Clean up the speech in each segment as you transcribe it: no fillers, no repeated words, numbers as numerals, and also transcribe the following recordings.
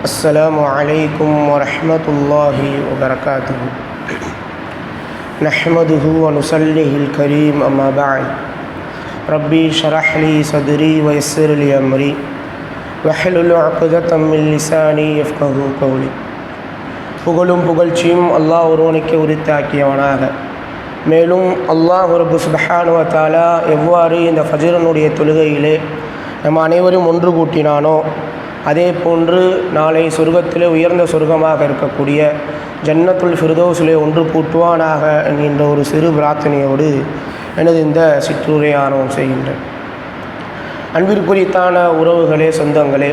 السلام عليكم ورحمة الله وبركاته. نحمده ونصليه الكريم أما بعد. ربي شرح لي صدري ويسر لي أمري واحلل عقدة من لساني يفقهوا قولي. புகழும் புகழ்ச்சியும் அல்லாஹ் ஒருவனுக்கு உரித்தாக்கியவனாக. மேலும் அல்லாஹ் ரப்பு சுப்ஹானஹு வ தஆலா எவ்வாறு இந்த ஃபஜ்ரினுடைய தொழுகையிலே நம் அனைவரும் ஒன்று கூட்டினானோ அதே போன்று நாளை சொர்க்கத்திலே உயர்ந்த சொர்க்கமாக இருக்கக்கூடிய ஜன்னத்துல் ஃபிர்தௌஸிலே ஒன்று கூட்டுவானாக என்கின்ற ஒரு சிறு பிரார்த்தனையோடு எனது இந்த சிற்றுரை ஆரம்பம் செய்கின்றேன். அன்பிற்குரித்தான உறவுகளே, சொந்தங்களே,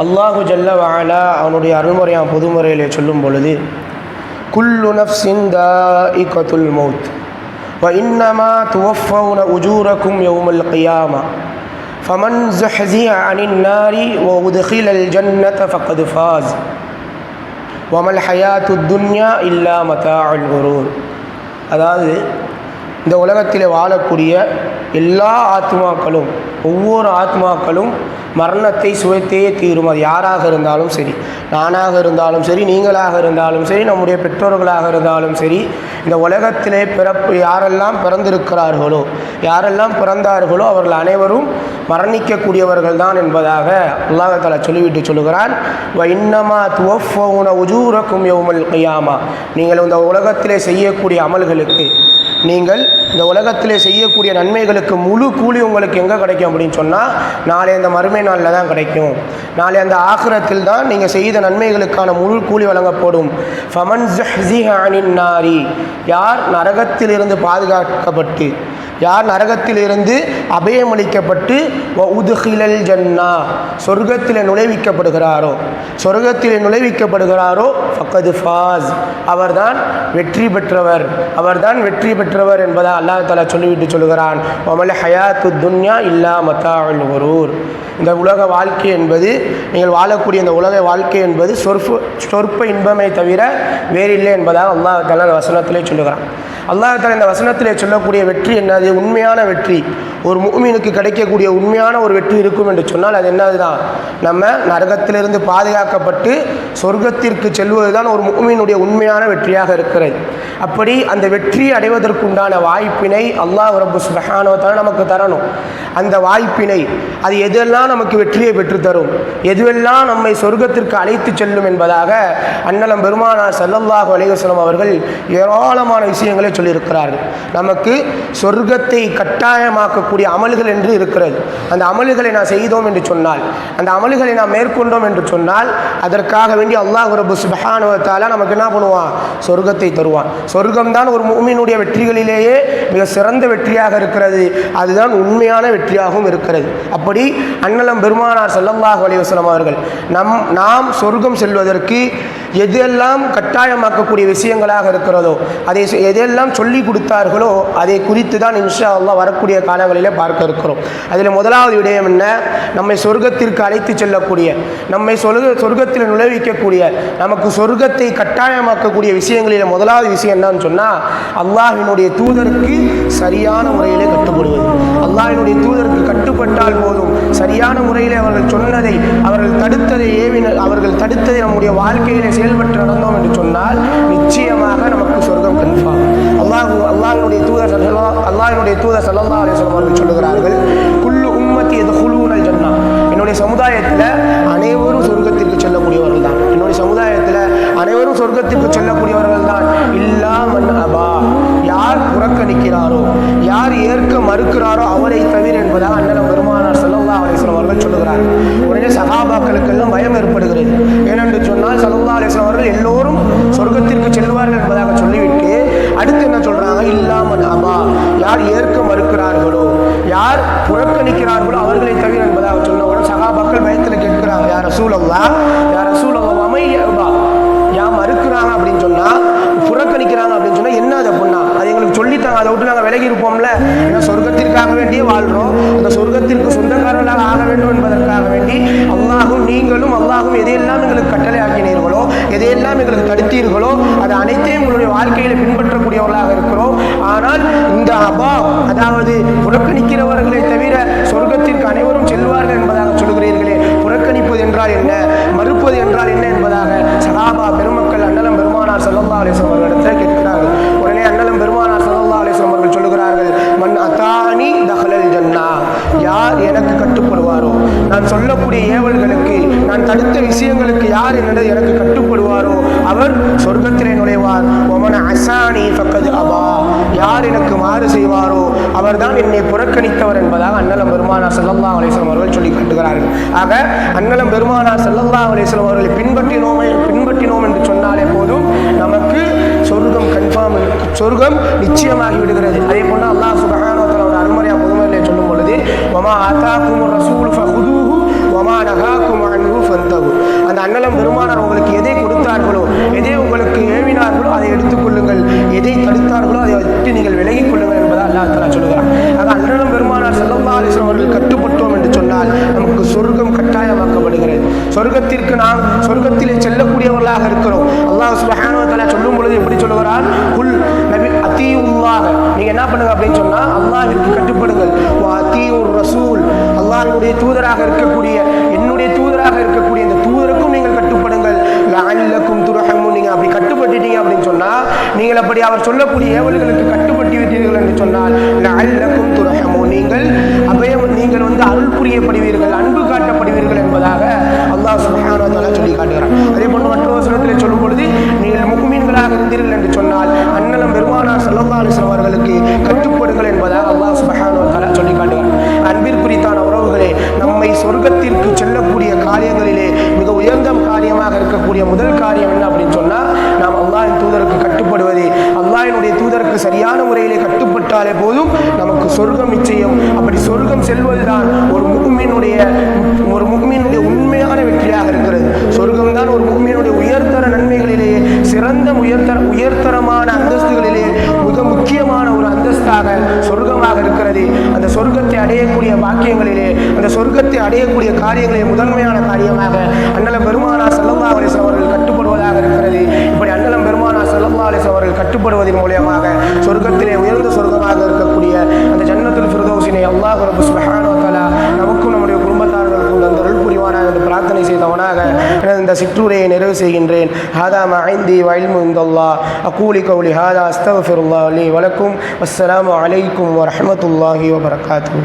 அல்லாஹு ஜல்ல வஅலா அவனுடைய அருள்முறையாம் பொதுமுறையிலே சொல்லும் பொழுது, குல்லு நஃப்ஸின் தாஇகத்துல் மௌத் வ இன்னமா துவஃபவுன உஜூரக்கும் யௌமல் கியாமா ஃபமன் ஸுஹ்ஸிஹ அனின் நாரி வ உத்கிலல் ஜன்னத ஃபக்கத் ஃபாஸ் வமல் ஹயாத்துத் துன்யா இல்லா மதாஉல் குரூர். அதாவது இந்த உலகத்தில் வாழக்கூடிய எல்லா ஆத்மாக்களும், ஒவ்வொரு ஆத்மாக்களும் மரணத்தை சுவைத்தே தீரும். அது யாராக இருந்தாலும் சரி, நானாக இருந்தாலும் சரி, நீங்களாக இருந்தாலும் சரி, நம்முடைய பெற்றோர்களாக இருந்தாலும் சரி, இந்த உலகத்திலே யாரெல்லாம் பிறந்திருக்கிறார்களோ, யாரெல்லாம் பிறந்தார்களோ அவர்கள் அனைவரும் மரணிக்கக்கூடியவர்கள் தான் என்பதாக அல்லாஹ் தஆலா சொல்லிவிட்டு சொல்லுகிறான், வ இன்னமா துவஃபவுன உஜூரக்கும் யௌமல் கியாமா. நீங்கள் இந்த உலகத்திலே செய்யக்கூடிய அமல்களுக்கு, நீங்கள் இந்த உலகத்திலே செய்யக்கூடிய நன்மைகளுக்கு முழு கூலி உங்களுக்கு எங்கே கிடைக்கும் அப்படின்னு சொன்னால், நாளை அந்த மறுமை நாளில் தான் கிடைக்கும். நாளை அந்த ஆகிரத்தில் தான் நீங்கள் செய்த நன்மைகளுக்கான முழு கூலி வழங்கப்படும். ஃபமன் ஸுஹ்ஸிஹ அனின் நாரி, யார் நரகத்திலிருந்து பாதுகாக்கப்பட்டு, யார் நரகத்திலிருந்து அபயமளிக்கப்பட்டு வ உத்கிலல் ஜன்னா, சொர்க்கத்தில் நுழைவிக்கப்படுகிறாரோ, சொர்க்கத்தில் நுழைவிக்கப்படுகிறாரோ ஃபக்கத் ஃபாஸ், அவர்தான் வெற்றி பெற்றவர், அவர்தான் வெற்றி பெற்றவர் என்பதாக அல்லாஹ் தஆலா சொல்லிவிட்டு சொல்கிறான், வமல் ஹயாத்துத் துன்யா இல்லா மதாஉல் குரூர். இந்த உலக வாழ்க்கை என்பது, நீங்கள் வாழக்கூடிய இந்த உலக வாழ்க்கை என்பது சொற்ப இன்பமை தவிர வேறில்லை என்பதாக அல்லாஹ் தஆலா இந்த வசனத்திலே சொல்லுகிறான். அல்லாஹ் தஆலா இந்த வசனத்திலே சொல்லக்கூடிய வெற்றி என்னது? உண்மையான வெற்றி. ஒரு முஃமினுக்கு கிடைக்கக்கூடிய உண்மையான ஒரு வெற்றி இருக்கும் என்று சொன்னால் அது என்னது தான்? நம்ம நரகத்திலிருந்து பாதுகாக்கப்பட்டு சொர்க்கத்திற்கு செல்வது தான் ஒரு முஃமினுடைய உண்மையான வெற்றியாக இருக்கிறது. அப்படி அந்த வெற்றியை அடைவதற்குண்டான வாய்ப்பினை அல்லாஹ் ரப்பு சுப்ஹானஹு வ தஆலா நமக்கு தரணும். அந்த வாய்ப்பினை, அது எதெல்லாம் நமக்கு வெற்றியை பெற்றுத்தரும், எதுவெல்லாம் நம்மை சொர்க்கத்திற்கு அழைத்து செல்லும் என்பதாக அன்னலம் பெருமானார் ஸல்லல்லாஹு அலைஹி வஸல்லம் அவர்கள் ஏராளமான விஷயங்களை சொல்லியிருக்கிறார்கள். நமக்கு சொர்க்கத்தை கட்டாயமாக்கக்கூடிய அமல்கள் என்று இருக்கிறது. அந்த அமல்களை நாம் செய்தோம் என்று சொன்னால், அந்த அமல்களை நாம் மேற்கொண்டோம் என்று சொன்னால், அதற்காக வேண்டி அல்லாஹ் ரப்பு சுப்ஹானஹு வ தஆலா நமக்கு என்ன பண்ணுவான்? சொர்க்கத்தை தருவான். சொர்க்கம்தான் ஒரு முஃமினுடைய வெற்றிகளிலேயே மிக சிறந்த வெற்றியாக இருக்கிறது. அதுதான் உண்மையான வெற்றியாகவும் இருக்கிறது. அப்படி அன்னலம் பெருமானார் ஸல்லல்லாஹு அலைஹி வஸல்லம் அவர்கள் நாம் சொர்க்கம் செல்வதற்கு எதெல்லாம் கட்டாயமாக்கக்கூடிய விஷயங்களாக இருக்கிறதோ, அதை எதெல்லாம் சொல்லி கொடுத்தார்களோ அதை குறித்து தான் இன்ஷா அல்லாஹ் வரக்கூடிய காலங்களிலே பார்க்க இருக்கிறோம். அதில் முதலாவது விடயம் என்ன? நம்மை சொர்க்கத்திற்கு அழைத்து செல்லக்கூடிய, நம்மை சொர்க்கத்தில் நுழைவிக்கக்கூடிய, நமக்கு சொர்க்கத்தை கட்டாயமாக்கக்கூடிய விஷயங்களில் முதலாவது விஷயம் என்னன்னு சொன்னால், அல்லாஹ்வினுடைய தூதருக்கு சரியான முறையிலே கட்டுப்படுவது. அல்லாஹ்வினுடைய தூதருக்கு கட்டுப்பட்டால் போதும். சரியான முறையில் அவர்கள் சொன்னதை, அவர்கள் தடுத்ததை நம்முடைய வாழ்க்கையிலே செயல்பட்டு நடந்தோம் என்று சொன்னால் நிச்சயமாக நமக்கு சொர்க்கம் கன்ஃபார்ம். அல்லாஹ்வுடைய தூதர் ஸல்லல்லாஹு அலைஹி வஸல்லம் அவர்கள் சொல்லுகிறார்கள், குல்லு உம்மத்தி யதுகுலூனல் ஜன்னா, என்னுடைய சமுதாயத்தில் அனைவரும் சொர்க்கத்திற்கு செல்லக்கூடியவர்கள் தான். என்னுடைய சமுதாயத்தில் அனைவரும் சொர்க்கத்திற்கு செல்லக்கூடியவர்கள் தான். இல்லா மன் அபா, யார் புறக்கணிக்கிறாரோ, யார் ஏற்க மறுக்கிறாரோ அவரை தவிர என்பதாக அன்னலம் பெருமானார் ஸல்லல்லாஹு அலைஹி வஸல்லம் அவர்கள் சொல்லுகிறார். உடனே சஹாபாக்களுக்கெல்லாம் பயம் ஏற்படுகிறது. ஏனென்று சொன்னால் ஸல்லல்லாஹு அலைஹி வஸல்லம் அவர்கள் எல்லோரும் சொர்க்கத்திற்கு செல்வார்கள் என்பதாக சொல்லிவிட்டு அடுத்து என்ன சொல்றாங்க? இல்லாமல் அபா, யார் ஏற்க மறுக்கிறார்களோ, யார் புறக்கணிக்கிறார்களோ அவர்களை தவிர என்பதாக சொன்னவுடன் சஹாபாக்கள் பயத்தில் கேட்கிறாங்க, யார் ரசூலல்லாஹ், யார் ரசூலல்லாஹ், அமை அபா, யார் மறுக்கிறாங்க அப்படின்னு சொன்னா, புறக்கணிக்கிறாங்க அப்படின்னு சொன்னா என்ன அது அப்படின்னா, அது எங்களுக்கு சொல்லித்தாங்க, அதை விட்டு நாங்கள் விலகி இருப்போம்ல. ஏன்னா சொர்க்கத்திற்காக வேண்டியே வாழ்றோம், அந்த சொர்க்கத்திற்கு சொந்தக்காரர்களாக ஆக வேண்டும் என்பதற்காக வேண்டி அல்லாஹும் நீங்களும் அல்லாஹும் எதையெல்லாம் எங்களுக்கு கட்டளை ஆக்கினீர்களோ, எதையெல்லாம் எங்களுக்கு தடுத்தீர்களோ அது அனைத்தையும் உங்களுடைய வாழ்க்கையில் பின்பற்றக்கூடியவர்களாக இருக்கிறோம். ஆனால் இந்த அபா, அதாவது புறக்கணிக்கிறவர்களை தவிர சொர்க்கத்திற்கு அனைவரும் செல்வார்கள் என்பதாக சொல்கிறீர்களே, புறக்கணிப்பது என்றால் என்ன, மறுப்பது ஏவல்களுக்கு, நான் தடுத்த விஷயங்களுக்கு யார் என்னது எனக்கு கட்டுப்படுவாரோ அவர் சொர்க்கத்திலே நுழைவார். ஒமன அசானி ஃபக்கத் அபா, யார் எனக்கு மாறு செய்வாரோ அவர்தான் என்னை புறக்கணித்தவர் என்பதாக அன்னலம் பெருமானார் ஸல்லல்லாஹு அலைஹி வஸல்லம் அவர்கள் சொல்லி காட்டுகிறார்கள். ஆக அன்னலம் பெருமானார் ஸல்லல்லாஹு அலைஹி வஸல்லம் அவர்களை பின்பற்றினோம் என்று சொன்னாலே போதும் நமக்கு சொர்க்கம் கன்ஃபார்ம், சொர்க்கம் நிச்சயமாகி விடுகிறது. அதே போல அல்லாஹ் சுப்ஹானஹு வ தஆலா அருள்மறையா பொதுமறையிலே சொல்லும் பொழுது வமா ஆதாகுமுர் ரசூல் ஃபஹுதுஹு வமா நஹாகும் அன்ஹு ஃபந்தஹு, அந்த அன்னலம் பெருமானார் உங்களுக்கு எதை கொடுத்தார்களோ, எதை உங்களுக்கு ஏவினார்களோ அதை எடுத்துக்கொள்ளுங்கள், எதை தடுத்தார்களோ அதை விட்டு நீங்கள் விலகிக் கொள்ளுங்கள் என்பதை அல்லாஹ் தஆலா சொல்கிறார். ஆக அன்னலம் பெருமானார் ஸல்லல்லாஹு அலைஹி வஸல்லம் அவர்கள் கட்டுப்பட்டோம் என்று சொன்னால் நமக்கு சொர்க்கம் கட்டாயமாக்கப்படுகிறது. சொர்க்கத்திற்கு நாம் சொர்க்கத்திலே செல்லக்கூடியவர்களாக இருக்கிறோம். அல்லாஹ் சுப்ஹானஹு வ தஆலா சொல்லும் பொழுது எப்படி சொல்கிறான்? குல் நபி அத்தீஉல்லாஹ், நீங்க என்ன பண்ணுங்க அப்படின்னு சொன்னா அல்லாஹ்விற்கு கட்டுப்படுங்கள். வ அத்தீஉர் ரசூல், அல்லாஹ்வுடைய தூதராக இருக்கக்கூடிய, என்னுடைய தூதராக இருக்கக்கூடிய இந்த தூதருக்கும் நீங்கள் கட்டுப்படுங்கள். லஅல்லக்கும் துர்ஹமூன், நீங்க அப்படி கட்டுப்பட்டுட்டீங்க அப்படின்னு சொன்னா, நீங்கள் அப்படி அவர் சொல்லக்கூடிய ஏவல்களுக்கு கட்டுப்பட்டு விட்டீர்கள் என்று சொன்னால் லஅல்லக்கும் துர்ஹமூன், நீங்கள் அருள் புரியப்படுவீர்கள், அன்பு காட்டப்படுவீர்கள் என்பதாக அல்லாஹ் சுப்ஹானஹு வ தஆலா சொல்லி காட்டுகிறார். அதே போன்று மற்றொரு வசனத்திலே சொல்லும் பொழுது நீங்கள் முஃமின்களாக இருந்தீர்கள் என்று சொன்னால் அன்னலம் பெருமானார் ஸல்லல்லாஹு அலைஹி வஸல்லம் அவர்களுக்கு கட்டுப்படுங்கள் என்பதாக அல்லாஹ் சுப்ஹானஹு வ தஆலா சொல்லி காட்டுகிறார். அன்பிற்குரித்தான உறவுகளே, நம்மை சொர்க்கத்திற்கு செல்லக்கூடிய காரியங்களிலே மிக உயர்ந்த காரியமாக இருக்கக்கூடிய முதல் காரியம் என்ன அப்படின்னு சொன்னால் நாம் அல்லாஹ்வின் தூதருக்கு கட்டுப்படுவது. அல்லாஹ்வினுடைய தூதருக்கு சரியான முறையிலே கட்டுப்பட்டாலே போதும் நமக்கு சொர்க்கம் நிச்சயம். அப்படி சொர்க்கம் செல்வதுதான் ஒரு முஃமினுடைய உண்மையான வெற்றியாக இருக்கிறது. சொர்க்கம் தான் ஒரு முஃமினுடைய உயர்தர நன்மைகளிலேயே சிறந்த உயர்தரமான அந்தஸ்துகளிலே மிக முக்கியமான ஒரு அந்தஸ்தாக சொர்க்கமாக இருக்கிறது. அந்த சொர்க்கத்தை அடையக்கூடிய பாக்கியங்களிலே, அந்த சொர்க்கத்தை அடையக்கூடிய காரியங்களிலே முதன்மையான காரியமாக அன்னலம் பெருமானார் ஸல்லல்லாஹு அலைஹி வஸல்லம் அவர்கள் கட்டுப்படுவதாக இருக்கிறது. இப்படி அன்னலம் பெருமானார் ஸல்லல்லாஹு அலைஹி வஸல்லம் அவர்கள் கட்டுப்படுவதன் மூலமாக சொர்க்கத்திலே உயர்ந்த சொர்க்கமாக இருக்கக்கூடிய அந்த ஜன்னத்துல் ஃபிர்தௌஸினை அல்லாஹ் ரப்பல் சுப்ஹானஹு வ தஆலா நமக்கும் நம்முடைய குடும்பத்தார்களுக்கும் அந்த அருள் புரிவானாக என்று பிரார்த்தனை செய்தவனாக இந்த சிற்றுரையை நிறைவு செய்கின்றேன். ஹாதா மா இன்தி வ இல்மு இன்தல்லாஹ், அகூலு கௌலி ஹாதா அஸ்தக்ஃபிருல்லாஹ் லி வ லக்கும். வஸ்ஸலாமு அலைக்கும் வ ரஹ்மத்துல்லாஹி வ பரகாத்துஹு.